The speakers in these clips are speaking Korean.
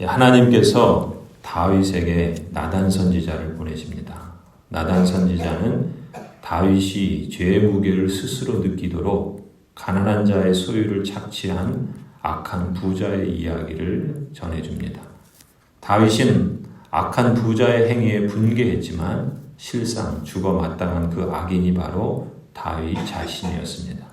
하나님께서 다윗에게 나단 선지자를 보내십니다. 나단 선지자는 다윗이 죄의 무게를 스스로 느끼도록 가난한 자의 소유를 착취한 악한 부자의 이야기를 전해줍니다. 다윗은 악한 부자의 행위에 분개했지만 실상 죽어 마땅한 그 악인이 바로 다윗 자신이었습니다.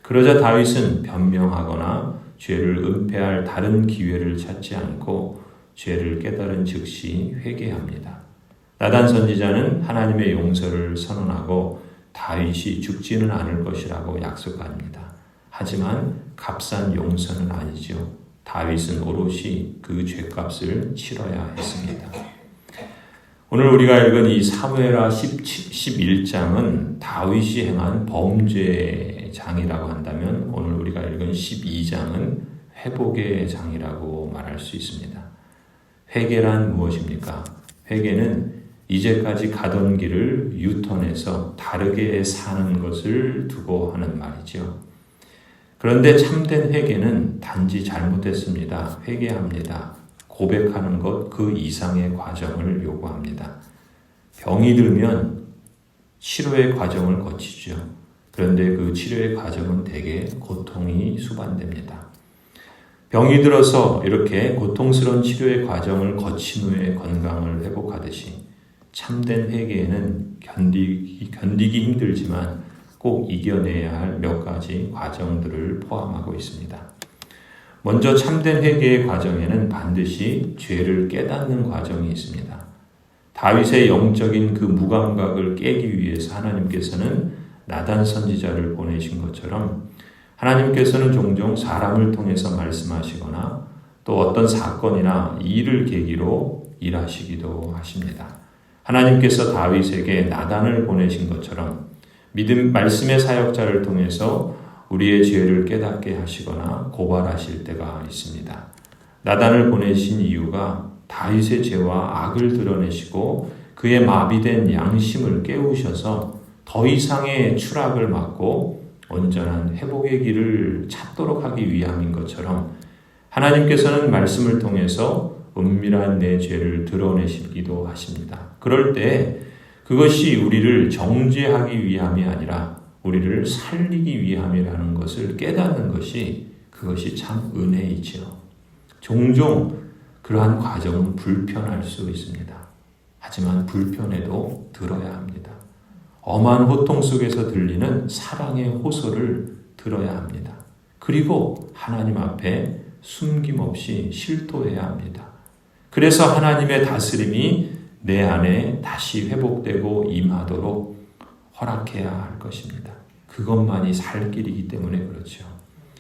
그러자 다윗은 변명하거나 죄를 은폐할 다른 기회를 찾지 않고 죄를 깨달은 즉시 회개합니다. 나단 선지자는 하나님의 용서를 선언하고 다윗이 죽지는 않을 것이라고 약속합니다. 하지만 값싼 용서는 아니죠. 다윗은 오롯이 그 죄값을 치러야 했습니다. 오늘 우리가 읽은 이 사무엘하 11장은 다윗이 행한 범죄의 장이라고 한다면 오늘 우리가 읽은 12장은 회복의 장이라고 말할 수 있습니다. 회개란 무엇입니까? 회개는 이제까지 가던 길을 유턴해서 다르게 사는 것을 두고 하는 말이죠. 그런데 참된 회개는 단지 잘못했습니다. 회개합니다. 고백하는 것 그 이상의 과정을 요구합니다. 병이 들면 치료의 과정을 거치죠. 그런데 그 치료의 과정은 대개 고통이 수반됩니다. 병이 들어서 이렇게 고통스러운 치료의 과정을 거친 후에 건강을 회복하듯이 참된 회개에는 견디기 힘들지만 꼭 이겨내야 할 몇 가지 과정들을 포함하고 있습니다. 먼저 참된 회개의 과정에는 반드시 죄를 깨닫는 과정이 있습니다. 다윗의 영적인 그 무감각을 깨기 위해서 하나님께서는 나단 선지자를 보내신 것처럼 하나님께서는 종종 사람을 통해서 말씀하시거나 또 어떤 사건이나 일을 계기로 일하시기도 하십니다. 하나님께서 다윗에게 나단을 보내신 것처럼 말씀의 사역자를 통해서 우리의 죄를 깨닫게 하시거나 고발하실 때가 있습니다. 나단을 보내신 이유가 다윗의 죄와 악을 드러내시고 그의 마비된 양심을 깨우셔서 더 이상의 추락을 막고 온전한 회복의 길을 찾도록 하기 위함인 것처럼 하나님께서는 말씀을 통해서 은밀한 내 죄를 드러내시기도 하십니다. 그럴 때 그것이 우리를 정죄하기 위함이 아니라 우리를 살리기 위함이라는 것을 깨닫는 그것이 참 은혜이지요. 종종 그러한 과정은 불편할 수 있습니다. 하지만 불편해도 들어야 합니다. 엄한 고통 속에서 들리는 사랑의 호소를 들어야 합니다. 그리고 하나님 앞에 숨김없이 실토해야 합니다. 그래서 하나님의 다스림이 내 안에 다시 회복되고 임하도록 허락해야 할 것입니다. 그것만이 살 길이기 때문에 그렇죠.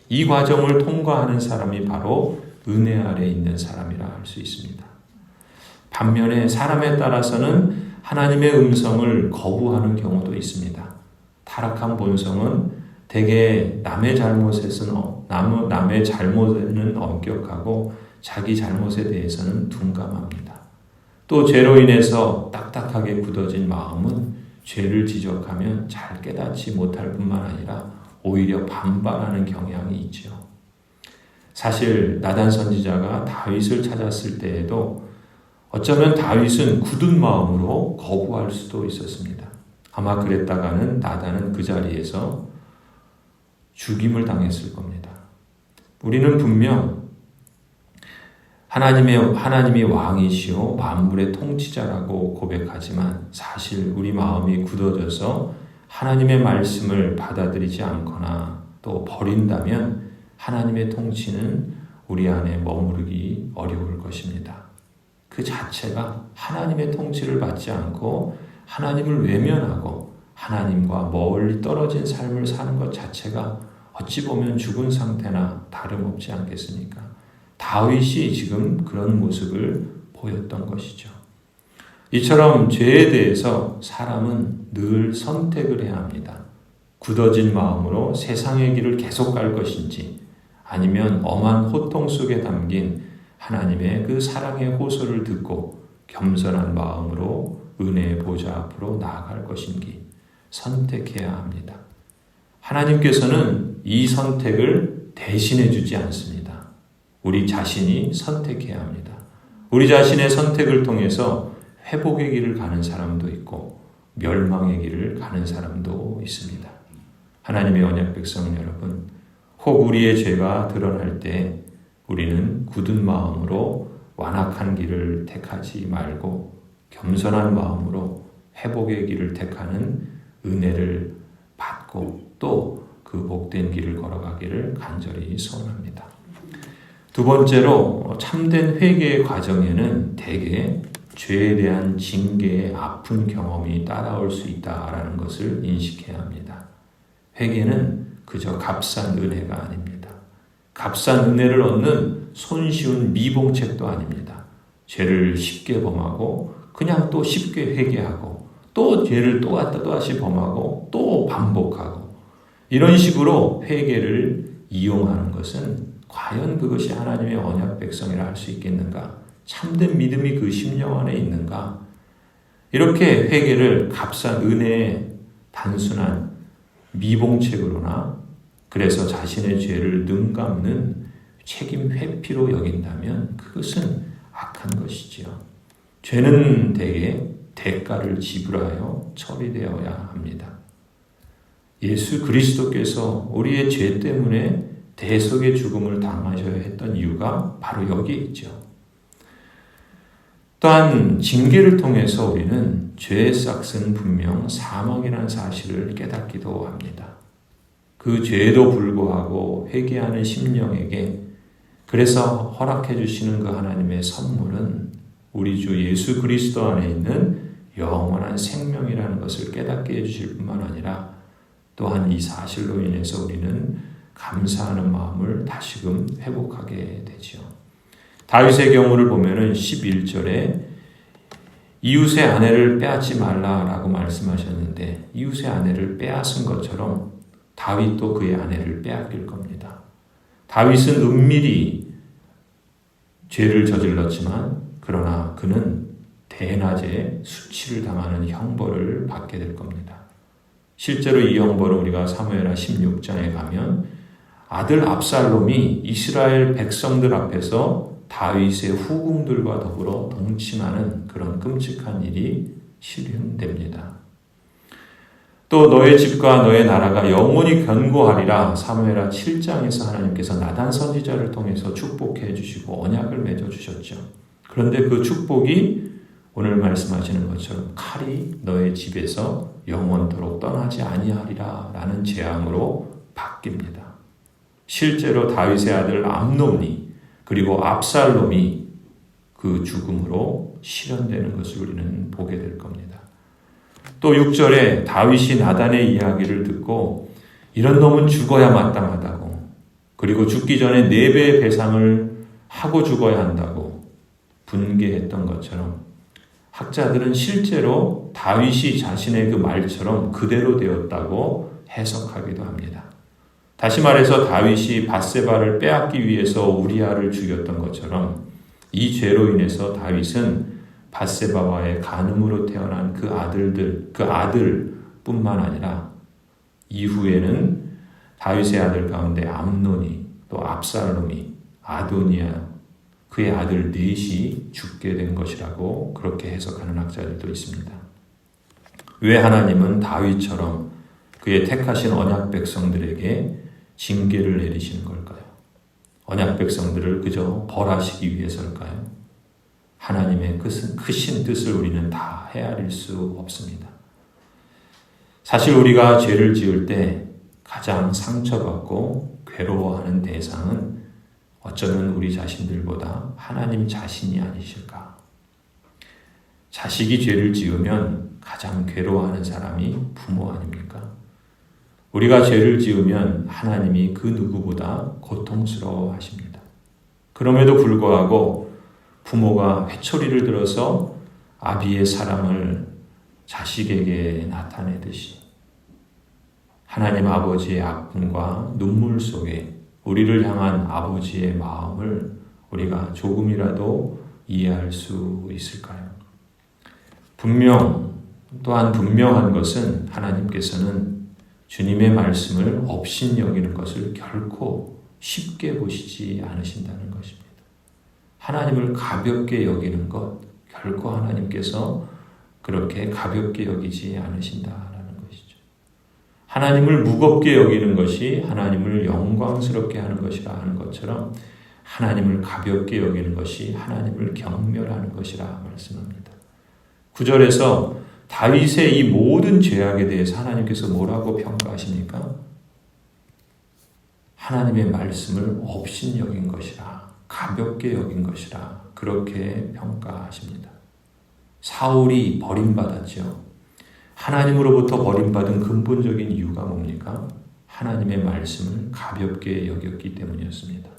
이 과정을 통과하는 사람이 바로 은혜 아래 있는 사람이라 할 수 있습니다. 반면에 사람에 따라서는 하나님의 음성을 거부하는 경우도 있습니다. 타락한 본성은 대개 남의 잘못에는 엄격하고 자기 잘못에 대해서는 둔감합니다. 또 죄로 인해서 딱딱하게 굳어진 마음은 죄를 지적하면 잘 깨닫지 못할 뿐만 아니라 오히려 반발하는 경향이 있죠. 사실 나단 선지자가 다윗을 찾았을 때에도 어쩌면 다윗은 굳은 마음으로 거부할 수도 있었습니다. 아마 그랬다가는 나단은 그 자리에서 죽임을 당했을 겁니다. 우리는 분명 하나님이 왕이시오 만물의 통치자라고 고백하지만 사실 우리 마음이 굳어져서 하나님의 말씀을 받아들이지 않거나 또 버린다면 하나님의 통치는 우리 안에 머무르기 어려울 것입니다. 그 자체가 하나님의 통치를 받지 않고 하나님을 외면하고 하나님과 멀리 떨어진 삶을 사는 것 자체가 어찌 보면 죽은 상태나 다름없지 않겠습니까? 다윗이 지금 그런 모습을 보였던 것이죠. 이처럼 죄에 대해서 사람은 늘 선택을 해야 합니다. 굳어진 마음으로 세상의 길을 계속 갈 것인지 아니면 엄한 호통 속에 담긴 하나님의 그 사랑의 호소를 듣고 겸손한 마음으로 은혜의 보좌 앞으로 나아갈 것인지 선택해야 합니다. 하나님께서는 이 선택을 대신해 주지 않습니다. 우리 자신이 선택해야 합니다. 우리 자신의 선택을 통해서 회복의 길을 가는 사람도 있고 멸망의 길을 가는 사람도 있습니다. 하나님의 언약 백성 여러분, 혹 우리의 죄가 드러날 때 우리는 굳은 마음으로 완악한 길을 택하지 말고 겸손한 마음으로 회복의 길을 택하는 은혜를 받고 또 그 복된 길을 걸어가기를 간절히 소원합니다. 두 번째로 참된 회개의 과정에는 대개 죄에 대한 징계의 아픈 경험이 따라올 수 있다라는 것을 인식해야 합니다. 회개는 그저 값싼 은혜가 아닙니다. 값싼 은혜를 얻는 손쉬운 미봉책도 아닙니다. 죄를 쉽게 범하고 그냥 또 쉽게 회개하고 또 죄를 또 다시 범하고 또 반복하고 이런 식으로 회개를 이용하는 것은 과연 그것이 하나님의 언약 백성이라 할 수 있겠는가? 참된 믿음이 그 심령 안에 있는가? 이렇게 회개를 값싼 은혜의 단순한 미봉책으로나 그래서 자신의 죄를 눈감는 책임 회피로 여긴다면 그것은 악한 것이지요. 죄는 대개 대가를 지불하여 처리되어야 합니다. 예수 그리스도께서 우리의 죄 때문에 대속의 죽음을 당하셔야 했던 이유가 바로 여기에 있죠. 또한 징계를 통해서 우리는 죄의 싹은 분명 사망이라는 사실을 깨닫기도 합니다. 그 죄에도 불구하고 회개하는 심령에게 그래서 허락해 주시는 그 하나님의 선물은 우리 주 예수 그리스도 안에 있는 영원한 생명이라는 것을 깨닫게 해주실 뿐만 아니라 또한 이 사실로 인해서 우리는 감사하는 마음을 다시금 회복하게 되죠. 다윗의 경우를 보면은 11절에 이웃의 아내를 빼앗지 말라라고 말씀하셨는데 이웃의 아내를 빼앗은 것처럼 다윗도 그의 아내를 빼앗길 겁니다. 다윗은 은밀히 죄를 저질렀지만 그러나 그는 대낮에 수치를 당하는 형벌을 받게 될 겁니다. 실제로 이 형벌은 우리가 사무엘하 16장에 가면 아들 압살롬이 이스라엘 백성들 앞에서 다윗의 후궁들과 더불어 동침하는 그런 끔찍한 일이 실현됩니다. 또 너의 집과 너의 나라가 영원히 견고하리라 사무엘하 7장에서 하나님께서 나단 선지자를 통해서 축복해 주시고 언약을 맺어 주셨죠. 그런데 그 축복이 오늘 말씀하시는 것처럼 칼이 너의 집에서 영원토록 떠나지 아니하리라 라는 재앙으로 바뀝니다. 실제로 다윗의 아들 암논이 그리고 압살롬이 그 죽음으로 실현되는 것을 우리는 보게 될 겁니다. 또 6절에 다윗이 나단의 이야기를 듣고 이런 놈은 죽어야 마땅하다고 그리고 죽기 전에 4배의 배상을 하고 죽어야 한다고 분개했던 것처럼 학자들은 실제로 다윗이 자신의 그 말처럼 그대로 되었다고 해석하기도 합니다. 다시 말해서 다윗이 밧세바를 빼앗기 위해서 우리아를 죽였던 것처럼 이 죄로 인해서 다윗은 밧세바와의 간음으로 태어난 그 아들뿐만 아니라 이후에는 다윗의 아들 가운데 암논이 또 압살롬이 아도니아 그의 아들 넷이 죽게 된 것이라고 그렇게 해석하는 학자들도 있습니다. 왜 하나님은 다윗처럼 그의 택하신 언약 백성들에게 징계를 내리시는 걸까요? 언약 백성들을 그저 벌하시기 위해서일까요? 하나님의 크신 뜻을 우리는 다 헤아릴 수 없습니다. 사실 우리가 죄를 지을 때 가장 상처받고 괴로워하는 대상은 어쩌면 우리 자신들보다 하나님 자신이 아니실까? 자식이 죄를 지으면 가장 괴로워하는 사람이 부모 아닙니까? 우리가 죄를 지으면 하나님이 그 누구보다 고통스러워 하십니다. 그럼에도 불구하고 부모가 회초리를 들어서 아비의 사랑을 자식에게 나타내듯이 하나님 아버지의 아픔과 눈물 속에 우리를 향한 아버지의 마음을 우리가 조금이라도 이해할 수 있을까요? 또한 분명한 것은 하나님께서는 주님의 말씀을 업신여기는 것을 결코 쉽게 보시지 않으신다는 것입니다. 하나님을 가볍게 여기는 것, 결코 하나님께서 그렇게 가볍게 여기지 않으신다라는 것이죠. 하나님을 무겁게 여기는 것이 하나님을 영광스럽게 하는 것이라 하는 것처럼 하나님을 가볍게 여기는 것이 하나님을 경멸하는 것이라 말씀합니다. 9절에서 다윗의 이 모든 죄악에 대해서 하나님께서 뭐라고 평가하십니까? 하나님의 말씀을 업신여긴 것이라, 가볍게 여긴 것이라 그렇게 평가하십니다. 사울이 버림받았죠. 하나님으로부터 버림받은 근본적인 이유가 뭡니까? 하나님의 말씀을 가볍게 여겼기 때문이었습니다.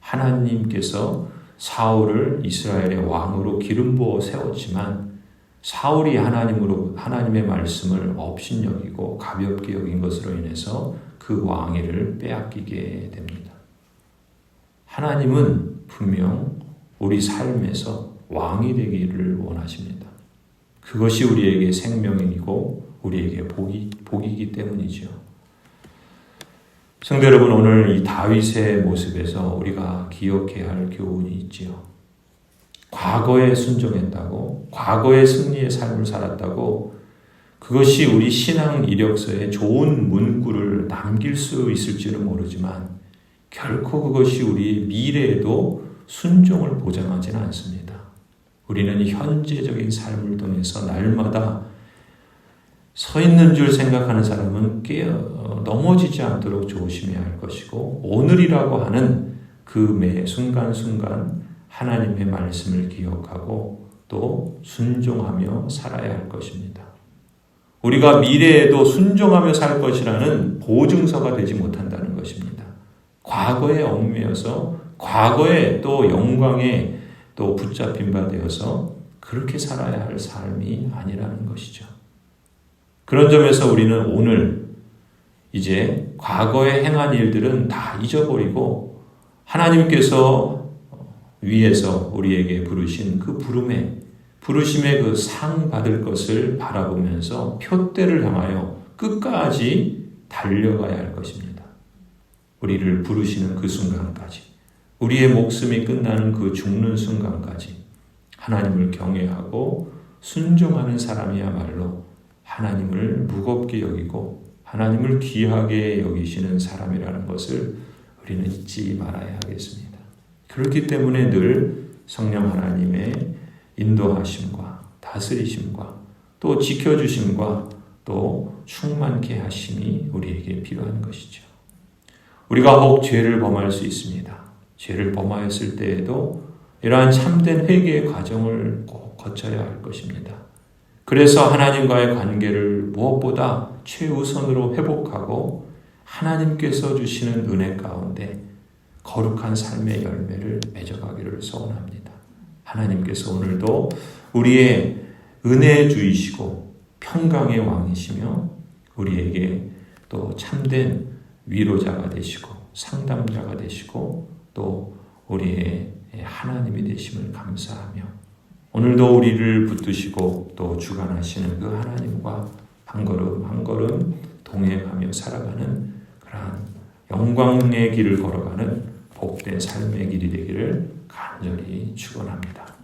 하나님께서 사울을 이스라엘의 왕으로 기름 부어 세웠지만 사울이 하나님의 말씀을 업신여기고 가볍게 여긴 것으로 인해서 그 왕위를 빼앗기게 됩니다. 하나님은 분명 우리 삶에서 왕이 되기를 원하십니다. 그것이 우리에게 생명이고 우리에게 복이기 때문이죠. 성도 여러분, 오늘 이 다윗의 모습에서 우리가 기억해야 할 교훈이 있지요. 과거에 순종했다고, 과거의 승리의 삶을 살았다고 그것이 우리 신앙 이력서에 좋은 문구를 남길 수 있을지는 모르지만 결코 그것이 우리 미래에도 순종을 보장하지는 않습니다. 우리는 현재적인 삶을 통해서 날마다 서 있는 줄 생각하는 사람은 넘어지지 않도록 조심해야 할 것이고 오늘이라고 하는 그 매 순간순간 하나님의 말씀을 기억하고 또 순종하며 살아야 할 것입니다. 우리가 미래에도 순종하며 살 것이라는 보증서가 되지 못한다는 것입니다. 과거에 얽매여서 과거에 또 영광에 또 붙잡힌 바 되어서 그렇게 살아야 할 삶이 아니라는 것이죠. 그런 점에서 우리는 오늘 이제 과거에 행한 일들은 다 잊어버리고 하나님께서 위에서 우리에게 부르신 그 부르심의 그 상 받을 것을 바라보면서 표대를 향하여 끝까지 달려가야 할 것입니다. 우리를 부르시는 그 순간까지, 우리의 목숨이 끝나는 그 죽는 순간까지 하나님을 경외하고 순종하는 사람이야말로 하나님을 무겁게 여기고 하나님을 귀하게 여기시는 사람이라는 것을 우리는 잊지 말아야 하겠습니다. 그렇기 때문에 늘 성령 하나님의 인도하심과 다스리심과 또 지켜주심과 또 충만케 하심이 우리에게 필요한 것이죠. 우리가 혹 죄를 범할 수 있습니다. 죄를 범하였을 때에도 이러한 참된 회개의 과정을 꼭 거쳐야 할 것입니다. 그래서 하나님과의 관계를 무엇보다 최우선으로 회복하고 하나님께서 주시는 은혜 가운데 거룩한 삶의 열매를 맺어가기를 소원합니다. 하나님께서 오늘도 우리의 은혜 주이시고 평강의 왕이시며 우리에게 또 참된 위로자가 되시고 상담자가 되시고 또 우리의 하나님이 되심을 감사하며 오늘도 우리를 붙드시고 또 주관하시는 그 하나님과 한 걸음 한 걸음 동행하며 살아가는 그러한 영광의 길을 걸어가는 복된 삶의 길이 되기를 간절히 축원합니다.